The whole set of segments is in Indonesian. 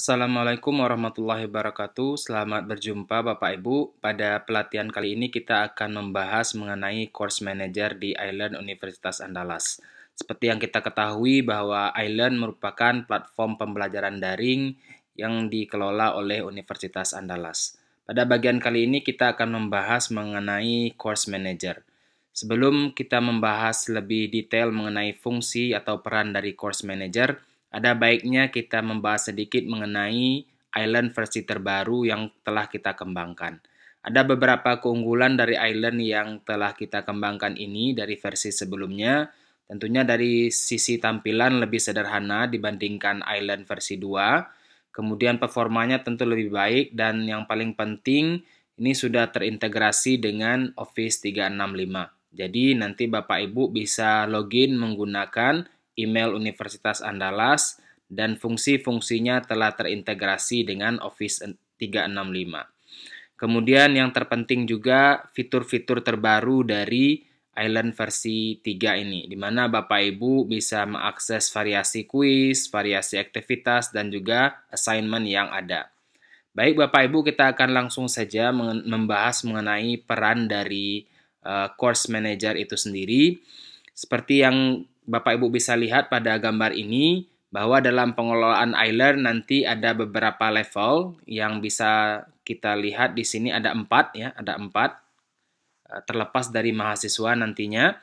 Assalamualaikum warahmatullahi wabarakatuh. Selamat berjumpa Bapak Ibu. Pada pelatihan kali ini kita akan membahas mengenai course manager di iLearn Universitas Andalas. Seperti yang kita ketahui bahwa iLearn merupakan platform pembelajaran daring yang dikelola oleh Universitas Andalas. Pada bagian kali ini kita akan membahas mengenai course manager. Sebelum kita membahas lebih detail mengenai fungsi atau peran dari course manager, ada baiknya kita membahas sedikit mengenai iLearn versi terbaru yang telah kita kembangkan. Ada beberapa keunggulan dari iLearn yang telah kita kembangkan ini dari versi sebelumnya. Tentunya dari sisi tampilan lebih sederhana dibandingkan iLearn versi 2. Kemudian performanya tentu lebih baik dan yang paling penting ini sudah terintegrasi dengan Office 365. Jadi nanti Bapak Ibu bisa login menggunakan email Universitas Andalas dan fungsi-fungsinya telah terintegrasi dengan Office 365. Kemudian yang terpenting juga fitur-fitur terbaru dari iLearn versi 3 ini, di mana Bapak Ibu bisa mengakses variasi kuis, variasi aktivitas, dan juga assignment yang ada. Baik Bapak Ibu, kita akan langsung saja membahas mengenai peran dari course manager itu sendiri. Seperti yang Bapak Ibu bisa lihat pada gambar ini, bahwa dalam pengelolaan iLearn nanti ada beberapa level yang bisa kita lihat di sini ada 4 ya, ada 4 terlepas dari mahasiswa nantinya.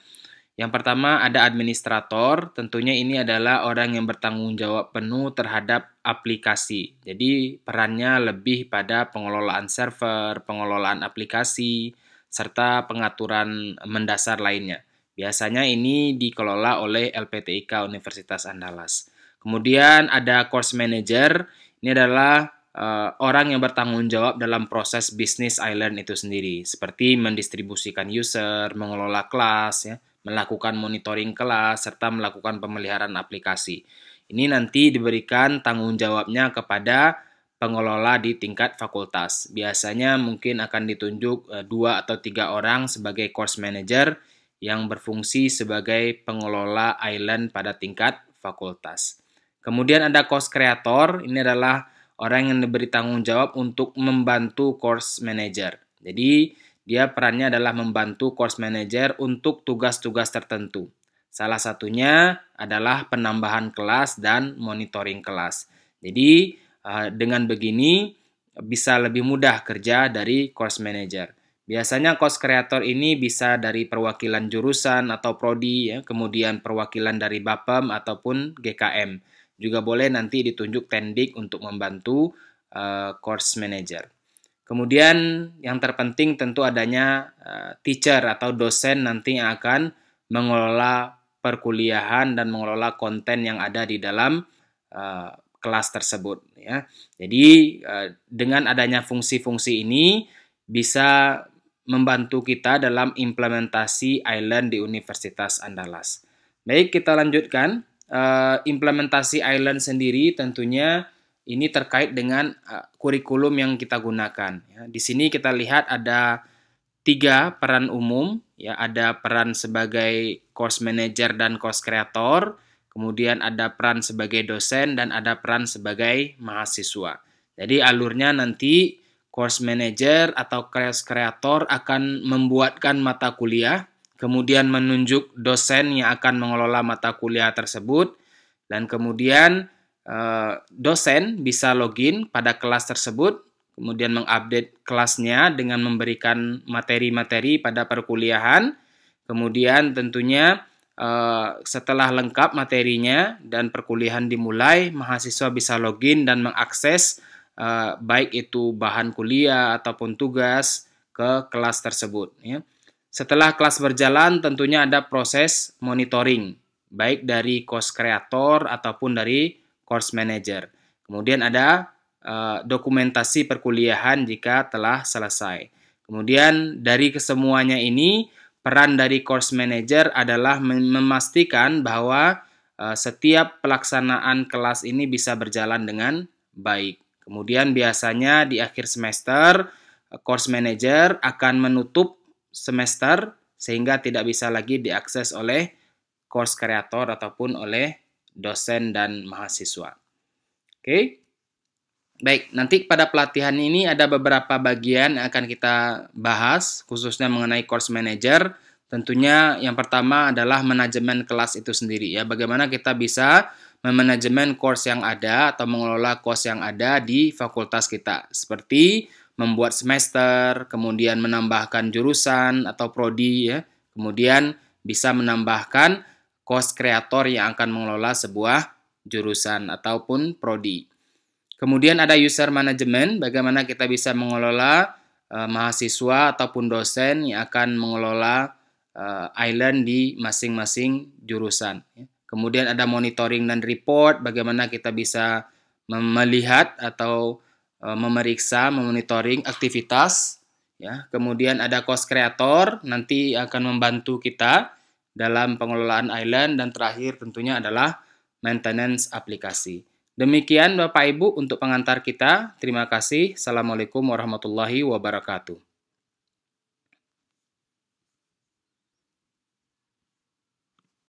Yang pertama ada administrator, tentunya ini adalah orang yang bertanggung jawab penuh terhadap aplikasi. Jadi perannya lebih pada pengelolaan server, pengelolaan aplikasi, serta pengaturan mendasar lainnya. Biasanya ini dikelola oleh LPTIK Universitas Andalas. Kemudian ada course manager, ini adalah orang yang bertanggung jawab dalam proses bisnis iLearn itu sendiri, seperti mendistribusikan user, mengelola kelas, ya, melakukan monitoring kelas, serta melakukan pemeliharaan aplikasi. Ini nanti diberikan tanggung jawabnya kepada pengelola di tingkat fakultas. Biasanya mungkin akan ditunjuk 2 atau 3 orang sebagai course manager yang berfungsi sebagai pengelola iLearn pada tingkat fakultas. Kemudian ada course creator, ini adalah orang yang diberi tanggung jawab untuk membantu course manager. Jadi, dia perannya adalah membantu course manager untuk tugas-tugas tertentu. Salah satunya adalah penambahan kelas dan monitoring kelas. Jadi, dengan begini bisa lebih mudah kerja dari course manager. Biasanya course creator ini bisa dari perwakilan jurusan atau prodi, ya, kemudian perwakilan dari BAPEM ataupun GKM. Juga boleh nanti ditunjuk tendik untuk membantu course manager. Kemudian yang terpenting tentu adanya teacher atau dosen nanti yang akan mengelola perkuliahan dan mengelola konten yang ada di dalam kelas tersebut. Ya. Jadi dengan adanya fungsi-fungsi ini bisa membantu kita dalam implementasi iLearn di Universitas Andalas. Baik, kita lanjutkan. Implementasi iLearn sendiri tentunya ini terkait dengan kurikulum yang kita gunakan. Ya. Di sini kita lihat ada 3 peran umum, ya, ada peran sebagai course manager dan course creator, kemudian ada peran sebagai dosen dan ada peran sebagai mahasiswa. Jadi alurnya nanti course manager atau course creator akan membuatkan mata kuliah, kemudian menunjuk dosen yang akan mengelola mata kuliah tersebut, dan kemudian dosen bisa login pada kelas tersebut, kemudian mengupdate kelasnya dengan memberikan materi-materi pada perkuliahan. Kemudian tentunya setelah lengkap materinya dan perkuliahan dimulai, mahasiswa bisa login dan mengakses baik itu bahan kuliah ataupun tugas ke kelas tersebut. Ya. Setelah kelas berjalan, tentunya ada proses monitoring, baik dari course creator ataupun dari course manager. Kemudian ada dokumentasi perkuliahan jika telah selesai. Kemudian dari kesemuanya ini, peran dari course manager adalah memastikan bahwa setiap pelaksanaan kelas ini bisa berjalan dengan baik. Kemudian biasanya di akhir semester, course manager akan menutup semester sehingga tidak bisa lagi diakses oleh course creator ataupun oleh dosen dan mahasiswa. Oke. Baik, nanti pada pelatihan ini ada beberapa bagian yang akan kita bahas, khususnya mengenai course manager. Tentunya yang pertama adalah manajemen kelas itu sendiri ya. Bagaimana kita bisa memanajemen course yang ada atau mengelola course yang ada di fakultas kita. Seperti membuat semester, kemudian menambahkan jurusan atau prodi ya. Kemudian bisa menambahkan course kreator yang akan mengelola sebuah jurusan ataupun prodi. Kemudian ada user management, bagaimana kita bisa mengelola mahasiswa ataupun dosen yang akan mengelola island di masing-masing jurusan. Kemudian ada monitoring dan report, bagaimana kita bisa melihat atau memeriksa, memonitoring aktivitas. Ya. Kemudian ada course creator, nanti akan membantu kita dalam pengelolaan island. Dan terakhir tentunya adalah maintenance aplikasi. Demikian Bapak Ibu untuk pengantar kita. Terima kasih. Assalamualaikum warahmatullahi wabarakatuh.